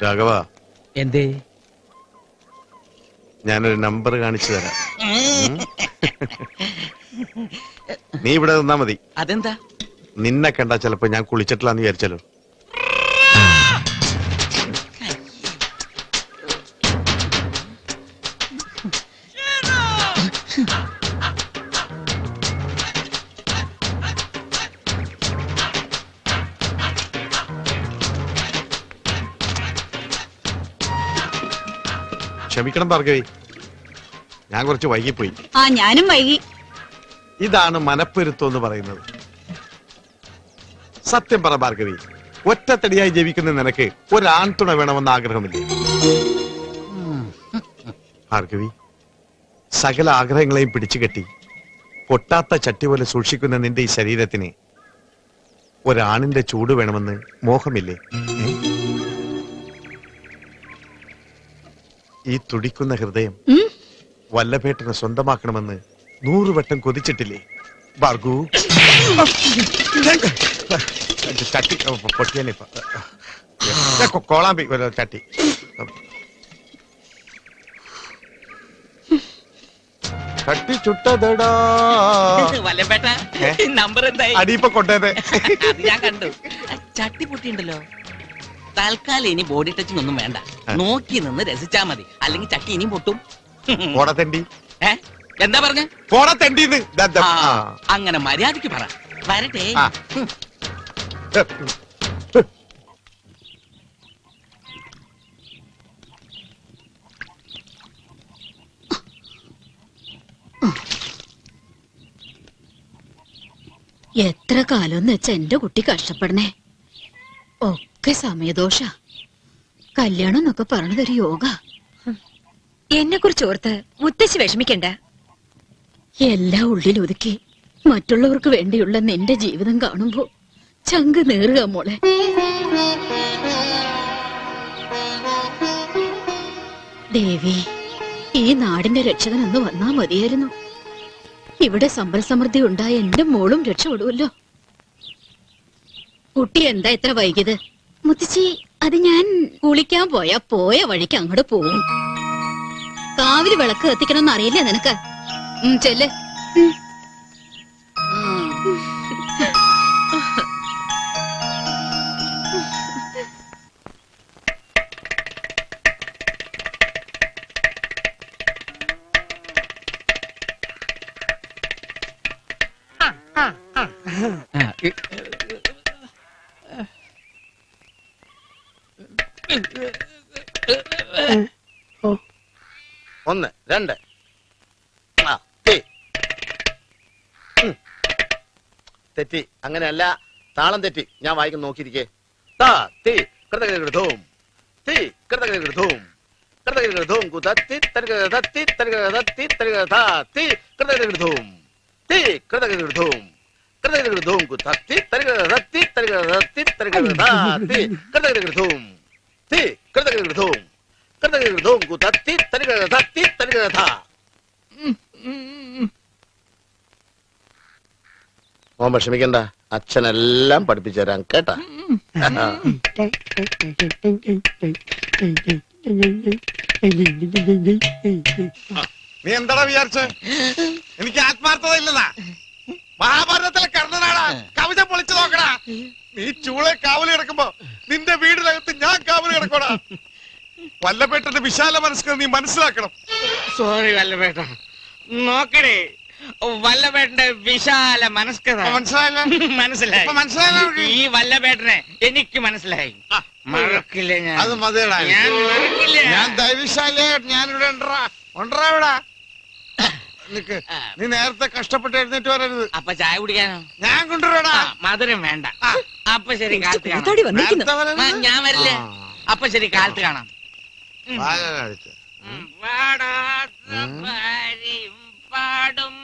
രാഘവ, എന്തേ? ഞാനൊരു നമ്പർ കാണിച്ചു തരാം. നീ ഇവിടെ നിന്നാ മതി. അതെന്താ? നിന്നെ കണ്ടാ ചിലപ്പോ ഞാൻ കുളിച്ചിട്ടില്ലാന്ന് വിചാരിച്ചല്ലോ. ക്ഷമിക്കണം ഭാർഗവി, ഞാൻ കുറച്ച് വൈകിപ്പോയി. ഞാനും വൈകി. ഇതാണ് മനപ്പൊരുത്തം എന്ന് പറയുന്നത്. സത്യം പറ ഭാർഗവി, ഒറ്റത്തടിയായി ജീവിക്കുന്ന നിനക്ക് ഒരാൺതുണ വേണമെന്ന് ആഗ്രഹമില്ലേ? ഭാർഗവി, സകല ആഗ്രഹങ്ങളെയും പിടിച്ചുകെട്ടി പൊട്ടാത്ത ചട്ടി പോലെ സൂക്ഷിക്കുന്ന നിന്റെ ഈ ശരീരത്തിന് ഒരാണിന്റെ ചൂട് വേണമെന്ന് മോഹമില്ലേ? ഈ തുടിക്കുന്ന ഹൃദയം വല്ലഭേട്ടനെ സ്വന്തമാക്കണമെന്ന് 100 വട്ടം കൊതിച്ചിട്ടില്ലേ ഭാർഗു? ചട്ടി പൊട്ടിയാനിപ്പ കോളാമ്പി ചട്ടി. ചട്ടി ചുട്ടതടാ. നമ്പർ എന്തായി? അടിയിപ്പ കൊട്ടേതെ. അത് ഞാൻ കണ്ടു. ചട്ടി പൊട്ടിയുണ്ടല്ലോ. തൽക്കാലം ഇനി ബോഡി ടച്ചിങ് ഒന്നും വേണ്ട. നോക്കി നിന്ന് രസിച്ചാ മതി, അല്ലെങ്കിൽ ചട്ടി ഇനിയും പൊട്ടും. പോടത്തണ്ടി. എന്താ പറഞ്ഞ? പോടത്തണ്ടിന്ന്. അങ്ങനെ മര്യാദക്ക് പറ. വരട്ടെ. എത്ര കാലം വെച്ച എന്റെ കുട്ടി കഷ്ടപ്പെടണേ. ഒക്കെ സമയദോഷ. കല്യാണം എന്നൊക്കെ പറഞ്ഞതൊരു യോഗ. എന്നെ കുറിച്ച് ഓർത്ത് മുത്തശ്ശി വിഷമിക്കണ്ട. എല്ലാം ഉള്ളിൽ ഒതുക്കി മറ്റുള്ളവർക്ക് വേണ്ടിയുള്ള നിന്റെ ജീവിതം കാണുമ്പോ ചങ്ക് നേറുക മോളെ. ദേവി, ഈ നാടിന്റെ രക്ഷകനൊന്ന് വന്നാ മതിയായിരുന്നു. ഇവിടെ സമ്പൽ സമൃദ്ധി ഉണ്ടായ എന്റെ മോളും രക്ഷപ്പെടുമല്ലോ. കുട്ടി എന്താ ഇത്ര വൈകിയത്? മുത്തശ്ശി, അത് ഞാൻ കുളിക്കാൻ പോയ വഴിക്ക് അങ്ങോട്ട് പോവും. കാവില് വിളക്ക് കത്തിക്കണമെന്ന് അറിയില്ലേ നിനക്ക്? ചെല്ല്. ഒന്ന് രണ്ട് തെറ്റി. അങ്ങനെയല്ല, താളം തെറ്റി. ഞാൻ വായിക്കുന്ന നോക്കിയിരിക്കേ. താ തീ കൃതകൃതോം തീ കൃതകൃതോം കൃതകൃതോം കുതത്തി തരികതത്തി തരികതത്തി തരികതാ തീ കൃതകൃതോം തീ കൃതകൃതോം കൃതകൃതോം കുതത്തി തരികതത്തി തരികതത്തി തരികതാ തീ കൃതകൃതോം തീ കൃതകൃതോം കൃതകൃതോം കുതത്തി തരികതത്തി തരികതാ. മോൻ വിഷമിക്കണ്ട, അച്ഛനെല്ലാം പഠിപ്പിച്ചു തരാം കേട്ടാ. നീ എന്താടാ വിചാരിച്ച? എനിക്ക് ആത്മാർത്ഥത ഇല്ലതാ. മഹാഭാരതത്തിലെ കർണനാടാ. കവിത പൊളിച്ചു നോക്കടാ. നീ ചൂളെ കാവല് കിടക്കുമ്പോ നിന്റെ വീടിനകത്ത് ഞാൻ കാവല് കിടക്കോടാ. വല്ലഭേട്ടന്റെ വിശാല മനസ്സ് നീ മനസ്സിലാക്കണം. സോറി വല്ലഭേട്ട. നോക്കണേ, വല്ലഭേട്ടന്റെ വിശാല മനസ്കത മനസ്സിലായി. ഈ വല്ലഭേട്ടനെ എനിക്ക് മനസ്സിലായി. മറക്കില്ല ഞാൻ. അത് മതിയടാ. ഞാൻ ദൈവശാലേ. ഞാനിവിടെ ഉണ്ടാ ഇവിടെ. നീ നേരത്തെ കഷ്ടപ്പെട്ട് എഴുന്നേറ്റ് വരരുത്. അപ്പൊ ചായ കുടിക്കാനോ? ഞാൻ കൊണ്ടുവരാടാ. മധുരം വേണ്ട. അപ്പൊ ശരി, കാലത്ത് കാണാം. ഞാൻ വരില്ല. അപ്പൊ ശരി, കാലത്ത് കാണാം. പാടും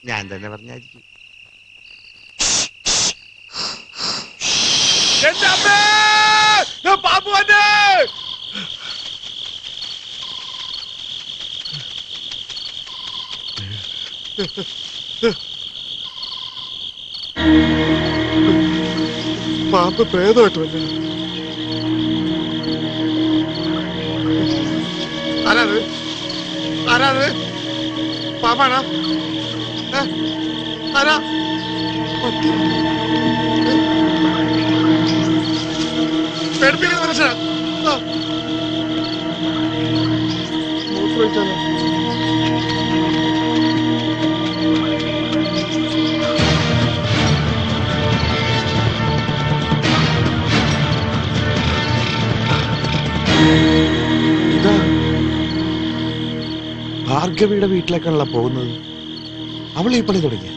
ഞാൻ തന്നെ പറഞ്ഞായിരിക്കും. പാമ്പ് പ്രേതമായിട്ട് വല്ല ആരാത്? ആരാത്? പാമ്പാണോ? ആരാ? പേടിപ്പിക്കുന്ന മനുഷ്യനാ. മൂത്രമൊഴിച്ചാലോ? ഇതാ ഭാർഗവിയുടെ വീട്ടിലേക്കാണല്ലോ പോകുന്നത്. അവൾ ഈ പണി തുടങ്ങിയ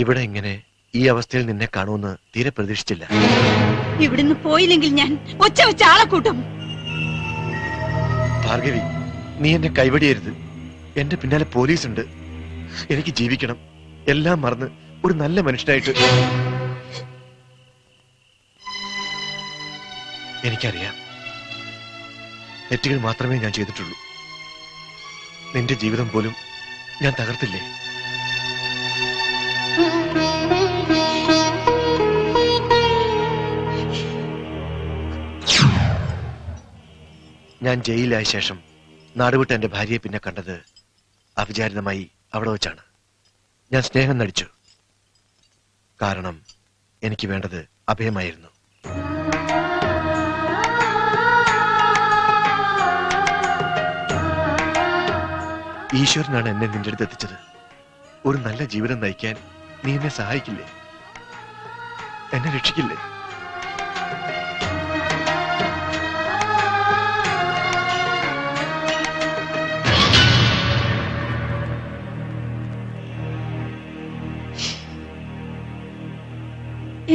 ഇവിടെ ഇങ്ങനെ ഈ അവസ്ഥയിൽ നിന്നെ കാണുമെന്ന് തീരെ പ്രതീക്ഷിച്ചില്ല. ഇവിടുന്ന് പോയില്ലെങ്കിൽ ഞാൻ ഒച്ച വെച്ച ആളെ കൂട്ടും. ഭാർഗവി, നീ എന്നെ കൈവടിയരുത്. എന്റെ പിന്നാലെ പോലീസ് ഉണ്ട്. എനിക്ക് ജീവിക്കണം. എല്ലാം മറന്ന് ഒരു നല്ല മനുഷ്യനായിട്ട്. എനിക്കറിയാം, തെറ്റുകൾ മാത്രമേ ഞാൻ ചെയ്തിട്ടുള്ളൂ. നിന്റെ ജീവിതം പോലും ഞാൻ തകർത്തില്ലേ? ഞാൻ ജയിലിലായ ശേഷം നാടുവിട്ട് എന്റെ ഭാര്യയെ പിന്നെ കണ്ടത് അവിചാരിതമായി അവിടെ വെച്ചാണ്. ഞാൻ സ്നേഹം നടിച്ചു. കാരണം എനിക്ക് വേണ്ടത് അഭയമായിരുന്നു. ഈശ്വരനാണ് എന്നെ നിന്റെ അടുത്ത് എത്തിച്ചത്. ഒരു നല്ല ജീവിതം നയിക്കാൻ നീ എന്നെ സഹായിക്കില്ലേ? എന്നെ രക്ഷിക്കില്ലേ?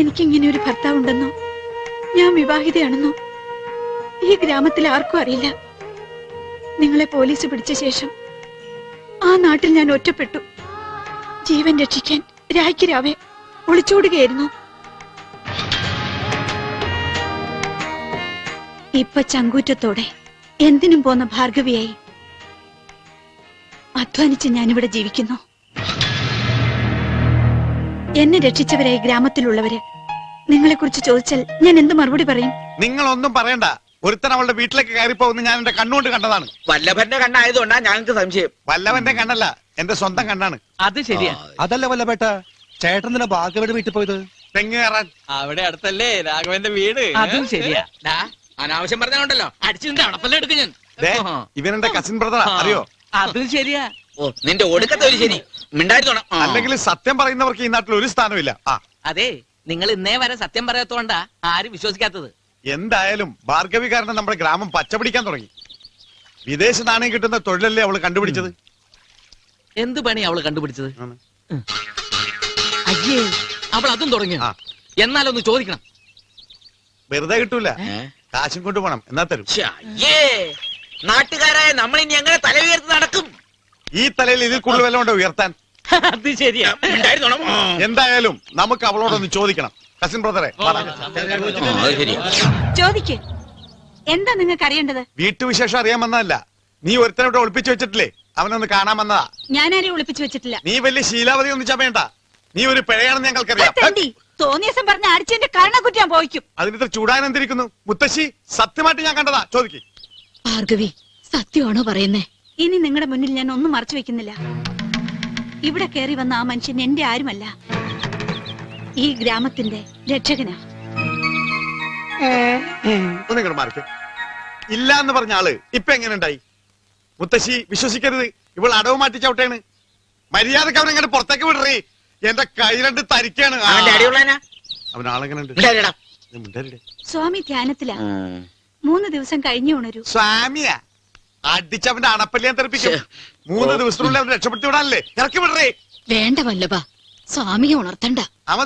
എനിക്കിങ്ങനെ ഒരു ഭർത്താവുണ്ടെന്നോ ഞാൻ വിവാഹിതയാണെന്നോ ഈ ഗ്രാമത്തിൽ ആർക്കും അറിയില്ല. നിങ്ങളെ പോലീസ് പിടിച്ച ശേഷം ആ നാട്ടിൽ ഞാൻ ഒറ്റപ്പെട്ടു. ജീവൻ രക്ഷിക്കാൻ രായ്ക്ക് ഒളിച്ചോടുകയായിരുന്നു. ഇപ്പൊ ചങ്കൂറ്റത്തോടെ എന്തിനും പോന്ന ഭാർഗവിയായി അധ്വാനിച്ച് ഞാനിവിടെ ജീവിക്കുന്നു. എന്നെ രക്ഷിച്ചവരെ ഈ ഗ്രാമത്തിലുള്ളവര് നിങ്ങളെ കുറിച്ച് ചോദിച്ചാൽ ഞാൻ എന്ത് മറുപടി പറയും? നിങ്ങളൊന്നും പറയണ്ട. ഒരുത്തൻ അവളുടെ വീട്ടിലേക്ക് കയറി പോകുന്ന ഞാൻ എന്റെ കണ്ണുകൊണ്ട് കണ്ടതാണ്. വല്ലഭന്റെ കണ്ണായതുകൊണ്ടാ ഞങ്ങൾക്ക് സംശയം. വല്ലവന്റെ കണ്ണല്ല, എന്റെ സ്വന്തം കണ്ണാണ്. അത് ശരിയാ. അതല്ല വല്ലപേട്ട, ചേട്ടൻ തന്നെ ഭാഗ്യവരുടെ വീട്ടിൽ പോയത്? തെങ്ങ് കയറാൻ. അവിടെ അടുത്തല്ലേ രാഘവന്റെ വീട്? അതും ശരിയാ. ദാ, അനാവശ്യം പറഞ്ഞോണ്ടല്ലോ അടിച്ചിട്ട് അടപ്പല്ല എടുക്കും ഞാൻ. ദേ, ഇവനെന്റെ കസിൻ ബ്രദറാ, അറിയോ? അതും ശരിയാ. ഓ, നിന്റെ ഒടുക്കത്തെ ഒരു ശരി മിണ്ടായിരുന്നോണം. അല്ലെങ്കിൽ സത്യം പറയുന്നവർക്ക് ഈ നാട്ടിൽ ഒരു സ്ഥാനമില്ല. അതെ, നിങ്ങൾ ഇന്നേ വരെ സത്യം പറയാത്തോണ്ടാ ആരും വിശ്വസിക്കാത്തത്. എന്തായാലും ഭാർഗവി കാരണം നമ്മുടെ ഗ്രാമം പച്ചപിടിക്കാൻ തുടങ്ങി. വിദേശ നാണയം കിട്ടുന്ന തൊഴിലല്ലേ അവള് കണ്ടുപിടിച്ചത്. എന്ത് പണി അവള് കണ്ടുപിടിച്ചത്? ആണ്. അയ്യേ, അവൾ അതും തുടങ്ങി. ആ. എന്നാലൊന്ന് ചോദിക്കണം. വെറുതെ കിട്ടൂല, കാശും കൊണ്ടുപോകണം, എന്നാ തരും. നാട്ടുകാരായ നമ്മൾ ഇനി എങ്ങനെ തല ഉയർത്തി നടക്കും? ഈ തലയിൽ ഇതിൽ കൂടുതൽ വല്ലതും ഉണ്ടോ ഉയർത്താൻ? അത് ശരിയാ. എന്തായാലും നമുക്ക് അവളോടൊന്ന് ചോദിക്കണം. കസിൻ ബ്രദറെ, ചോദിക്ക്. എന്താ നിങ്ങൾക്ക് അറിയേണ്ടത്? വീട്ടുവിശേഷം അറിയാൻ വന്നതല്ല. നീ ഒരുത്തനോട് ഒളിപ്പിച്ചു വെച്ചിട്ടില്ലേ? അവനൊന്ന് കാണാൻ വന്നതാ. ഞാനാരെയും ഒളിപ്പിച്ചു വെച്ചിട്ടില്ല. നീ വലിയ ശീലാവതി ഒന്നും ചമയണ്ട. നീ ഒരു പിഴയാണെന്ന് ഞങ്ങൾക്കറിയാം. തോന്നിയസം പറഞ്ഞ അടിച്ചെന്റെ കരണക്കുറ്റാൻ പോയിക്കും. അതിനിത്ര ചൂടാൻ എന്തിരിക്കുന്നു? മുത്തശ്ശി, സത്യമായിട്ട് ഞാൻ കണ്ടതാ. ചോദിക്ക്. ഭാർഗവി, സത്യമാണോ പറയുന്നേ? ഇനി നിങ്ങളുടെ മുന്നിൽ ഞാൻ ഒന്നും മറച്ചു വെക്കുന്നില്ല. ഇവിടെ കയറി വന്ന ആ മനുഷ്യൻ എന്റെ ആരുമല്ല, ഈ ഗ്രാമത്തിന്റെ രക്ഷകനാ. ഒന്നിങ്ങോട്ട് മാറിക്കേ. ഇല്ല എന്ന് പറഞ്ഞ ആള് ഇപ്പൊ എങ്ങനെ ഉണ്ടായി? മുത്തശ്ശി, വിശ്വസിക്കരുത്. ഇവൾ അടവ് മാറ്റി ചവിട്ടേണ്. മര്യാദക്ക് അവൻ എങ്ങനെ പുറത്തേക്ക് വിടറേ. എന്റെ കൈ രണ്ട് തരിക്കാണ്. അവൻ ആളെങ്ങനെ ഉണ്ട്? സ്വാമി ധ്യാനത്തിലാ. 3 ദിവസം കഴിഞ്ഞു ഉണരൂ. സ്വാമിയാ? അടിച്ചവന്റെ അണപ്പല്ലിയാൻ തെറിപ്പിക്കും. 3 ദിവസത്തിനുള്ളിൽ അവൻ രക്ഷപ്പെടുത്തി വിടാനല്ലേ? ഇറക്കി വിടറേ. വേണ്ട വല്ലഭ, സ്വാമിയെ ഉണർത്തണ്ട. അവൻ